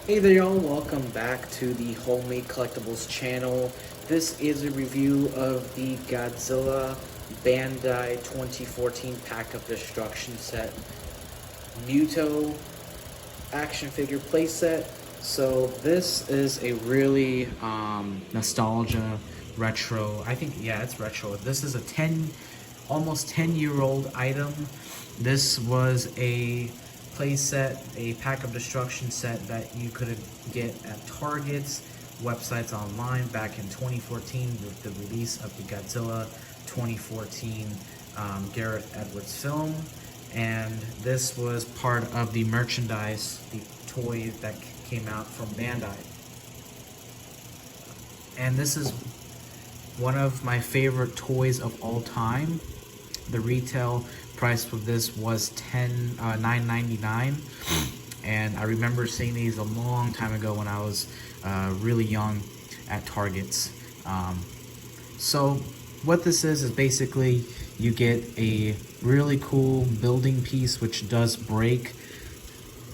Hey there y'all, welcome back to the Homemade Collectibles channel. This is a review of the Godzilla Bandai 2014 Pack of Destruction set Muto action figure playset. So this is a really nostalgia retro. I think it's retro. This is a almost 10-year-old item. This was a playset, a pack of destruction set that you could get at Target's websites online back in 2014 with the release of the Godzilla 2014 Gareth Edwards film. And this was part of the merchandise, the toy that came out from Bandai. And this is one of my favorite toys of all time. The retail price for this was $9.99, and I remember seeing these a long time ago when I was really young at Targets. So what this is basically you get a really cool building piece which does break,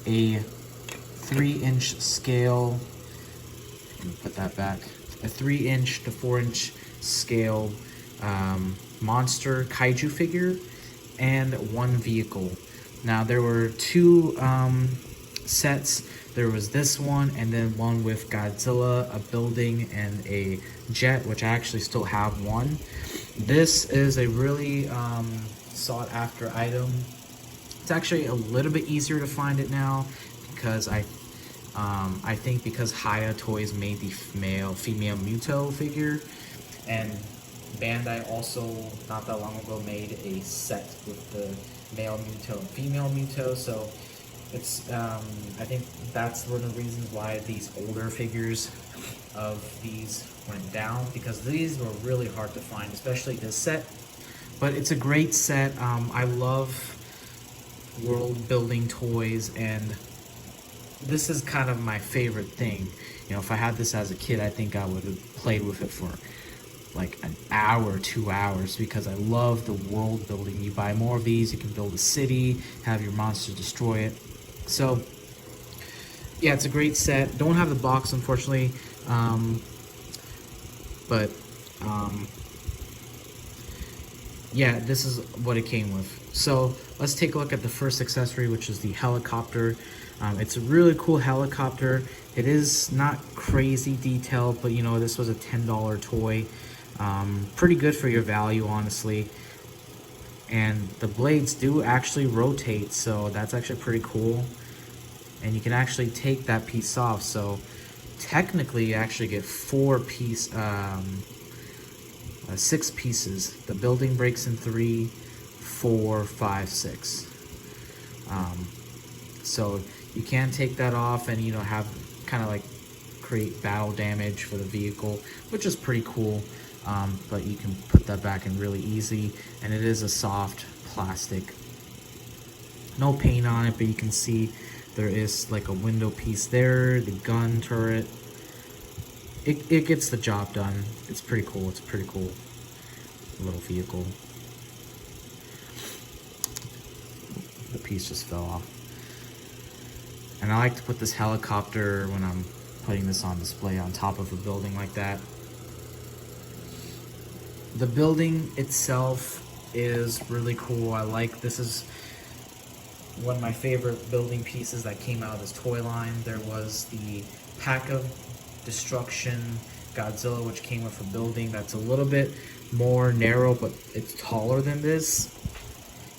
a 3-inch scale. Let me put that back. A 3-inch to 4-inch scale monster kaiju figure and one vehicle. Now there were two sets. There was this one and then one with Godzilla, a building, and a jet, which I actually still have one. This is a really sought after item. It's actually a little bit easier to find it now because I think because Haya Toys made the female Muto figure, and Bandai also not that long ago made a set with the male Muto and female Muto, so it's I think that's one of the reasons why these older figures of these went down, because these were really hard to find, especially this set. But it's a great set. I love world building toys, and this is kind of my favorite thing. You know, if I had this as a kid, I think I would have played with it for like an hour, 2 hours, because I love the world building. You buy more of these, you can build a city, have your monsters destroy it. So yeah, it's a great set. Don't have the box, unfortunately, but yeah, this is what it came with. So let's take a look at the first accessory, which is the helicopter. It's a really cool helicopter. It is not crazy detailed, but you know, this was a $10 toy. Pretty good for your value, honestly. And the blades do actually rotate, so that's actually pretty cool. And you can actually take that piece off, so technically you actually get 6 pieces. The building breaks in 3, 4, 5, 6. So you can take that off and, you know, have kind of like create battle damage for the vehicle, which is pretty cool. But you can put that back in really easy, and it is a soft plastic. No paint on it, but you can see there is like a window piece there, the gun turret. It gets the job done. It's pretty cool. It's a pretty cool little vehicle. The piece just fell off. And I like to put this helicopter when I'm putting this on display on top of a building like that. The building itself is really cool. I like, this is one of my favorite building pieces that came out of this toy line. There was the Pack of Destruction Godzilla, which came with a building that's a little bit more narrow, but it's taller than this.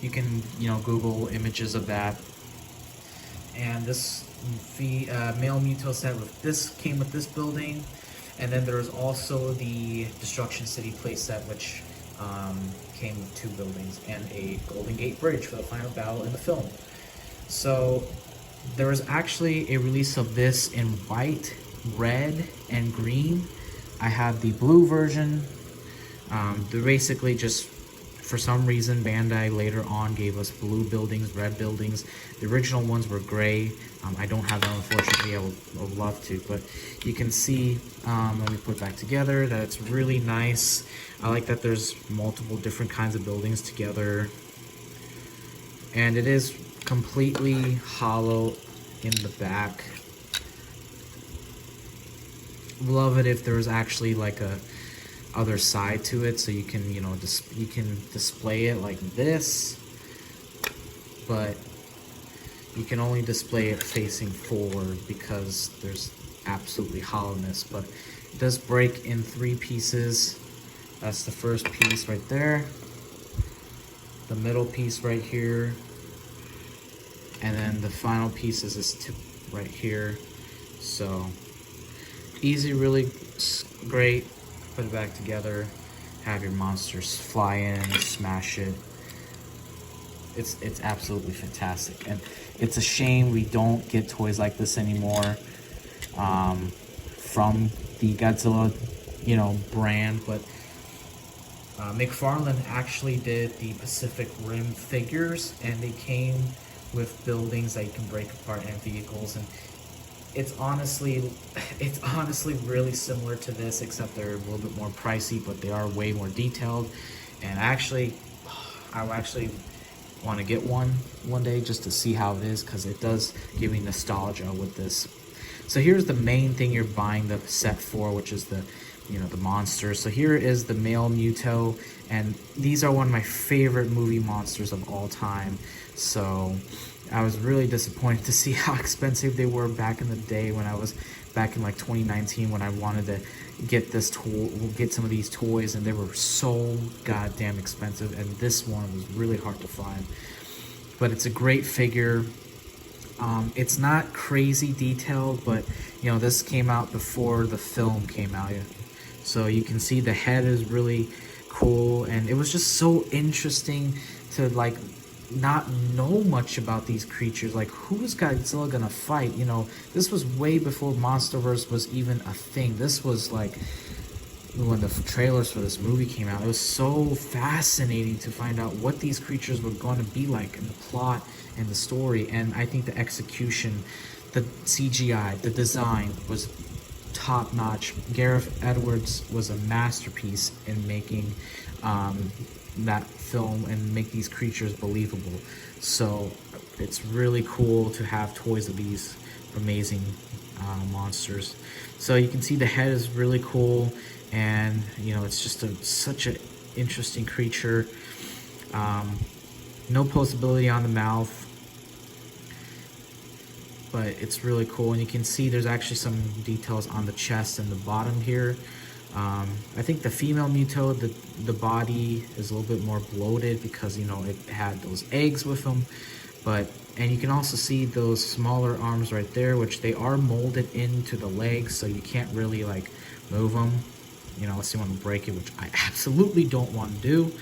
You can, you know, Google images of that. And this male Muto set with this came with this building. And then there was also the Destruction City playset, which came with 2 buildings and a Golden Gate Bridge for the final battle in the film. So there was actually a release of this in white, red, and green. I have the blue version. They're basically just, for some reason, Bandai later on gave us blue buildings, red buildings. The original ones were gray. I don't have them, unfortunately. I would love to, but you can see when we put it back together that it's really nice. I like that there's multiple different kinds of buildings together, and it is completely hollow in the back. love it if there was actually like a other side to it, so you can, you know, you can display it like this, but you can only display it facing forward because there's absolutely hollowness. But it does break in 3 pieces. That's the first piece right there, the middle piece right here, and then the final piece is this tip right here. So easy, really great. Put it back together, have your monsters fly in, smash it. It's absolutely fantastic, and it's a shame we don't get toys like this anymore from the Godzilla, you know, brand. But McFarlane actually did the Pacific Rim figures, and they came with buildings that you can break apart and vehicles, and it's honestly really similar to this, except they're a little bit more pricey, but they are way more detailed. And actually, I actually want to get one day just to see how it is, because it does give me nostalgia with this. So here's the main thing you're buying the set for, which is the, you know, the monsters. So here is the male Muto, and these are one of my favorite movie monsters of all time. So I was really disappointed to see how expensive they were back in the day, when I was back in like 2019, when I wanted to get get some of these toys, and they were so goddamn expensive, and this one was really hard to find. But it's a great figure. It's not crazy detailed, but you know, this came out before the film came out, so you can see the head is really cool, and it was just so interesting to like not know much about these creatures. Like, who is Godzilla gonna fight? You know, this was way before MonsterVerse was even a thing. This was like when the trailers for this movie came out. It was so fascinating to find out what these creatures were going to be like, in the plot and the story. And I think the execution, the CGI, the design was top notch. Gareth Edwards was a masterpiece in making that film and make these creatures believable. So it's really cool to have toys of these amazing monsters. So you can see the head is really cool, and you know, it's just such an interesting creature. No posability on the mouth, but it's really cool. And you can see there's actually some details on the chest and the bottom here. I think the female Muto, the body is a little bit more bloated because, you know, it had those eggs with them. And you can also see those smaller arms right there, which they are molded into the legs, so you can't really like move them, you know, unless you want to break it, which I absolutely don't want to do.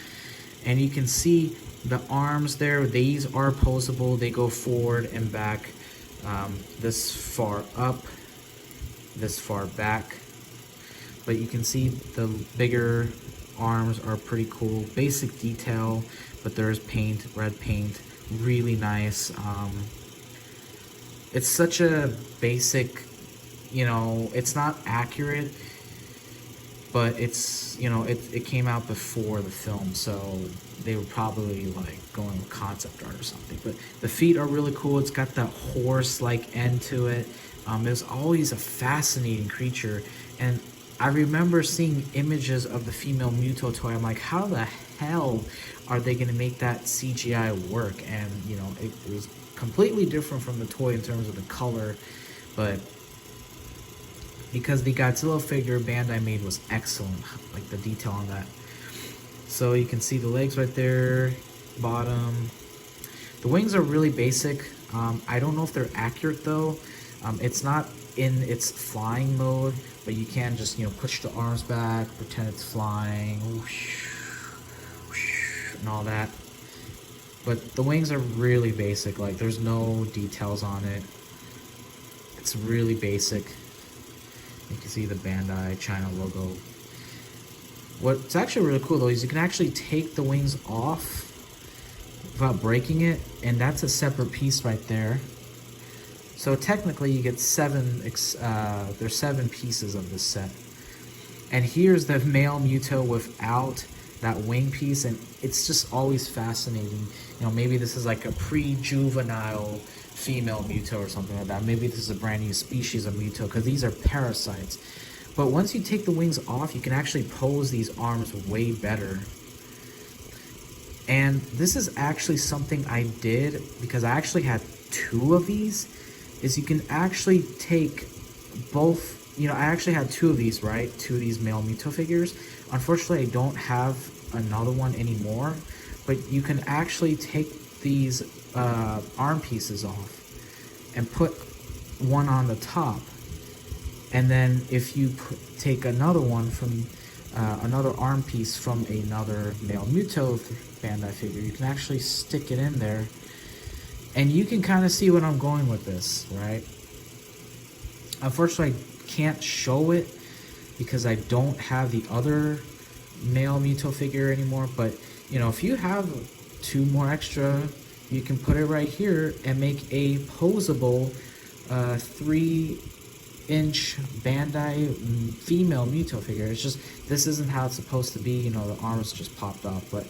And you can see the arms there, these are posable. They go forward and back, this far up, this far back. But you can see the bigger arms are pretty cool. Basic detail, but there's paint, red paint, really nice. It's such a basic, you know, it's not accurate, but it's, you know, it came out before the film, so they were probably like going with concept art or something. But the feet are really cool. It's got that horse-like end to it. It was always a fascinating creature, and I remember seeing images of the female Muto toy. I'm like, how the hell are they going to make that CGI work? And, you know, it was completely different from the toy in terms of the color. But because the Godzilla figure Bandai made was excellent, like the detail on that. So you can see the legs right there, bottom. The wings are really basic. I don't know if they're accurate though. It's not in its flying mode, but you can just, you know, push the arms back, pretend it's flying, whoosh, whoosh, and all that. But the wings are really basic, like there's no details on it. It's really basic. You can see the Bandai China logo. What's actually really cool though is you can actually take the wings off without breaking it, and that's a separate piece right there. So technically you get there's 7 pieces of this set. And here's the male Muto without that wing piece, and it's just always fascinating. You know, maybe this is like a pre-juvenile female Muto or something like that. Maybe this is a brand new species of Muto, because these are parasites. But once you take the wings off, you can actually pose these arms way better. And this is actually something I did because I actually had two of these, is you can actually take both, you know, I actually had two of these, right? Two of these male Muto figures. Unfortunately, I don't have another one anymore, but you can actually take these arm pieces off and put one on the top. And then if you take another one from another arm piece from another male Muto Bandai figure, you can actually stick it in there. And you can kind of see what I'm going with this, right? Unfortunately, I can't show it because I don't have the other male Muto figure anymore. But, you know, if you have two more extra, you can put it right here and make a posable 3-inch Bandai female Muto figure. It's just, this isn't how it's supposed to be, you know, the arms just popped off. But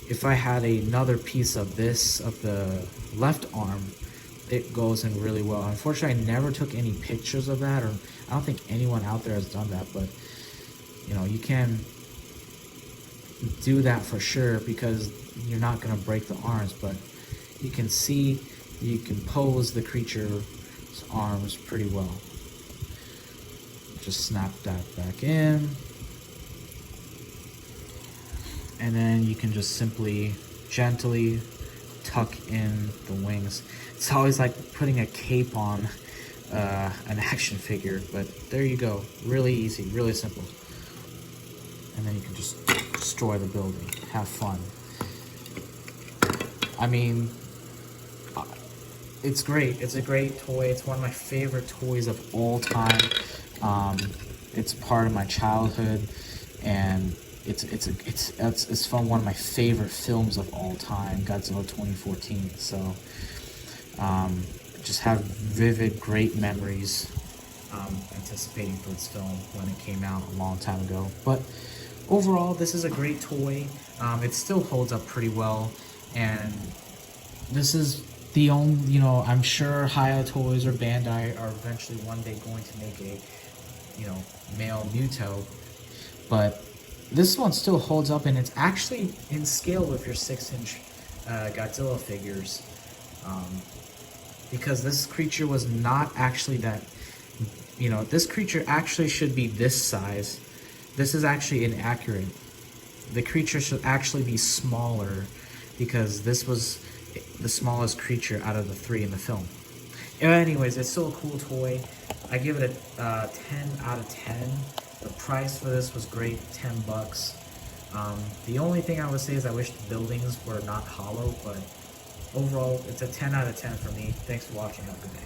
if I had another piece of this, of the left arm, it goes in really well. Unfortunately, I never took any pictures of that, or I don't think anyone out there has done that, but, you know, you can do that for sure because you're not going to break the arms, but you can see, you can pose the creature's arms pretty well. Just snap that back in. And then you can just simply gently tuck in the wings. It's always like putting a cape on an action figure, but there you go. Really easy, really simple. And then you can just destroy the building. Have fun. I mean, it's great. It's a great toy. It's one of my favorite toys of all time. It's part of my childhood, and it's from one of my favorite films of all time, Godzilla 2014. So just have vivid, great memories anticipating for this film when it came out a long time ago. But overall, this is a great toy. It still holds up pretty well, and this is the only, you know, I'm sure Hayao Toys or Bandai are eventually one day going to make a, you know, male Muto, but this one still holds up, and it's actually in scale with your 6-inch Godzilla figures, because this creature was not actually that, you know, this creature actually should be this size. This is actually inaccurate. The creature should actually be smaller because this was the smallest creature out of the three in the film. Anyways, it's still a cool toy. I give it a 10 out of 10. The price for this was great, 10 bucks. The only thing I would say is I wish the buildings were not hollow, but overall, it's a 10 out of 10 for me. Thanks for watching. Have a good day.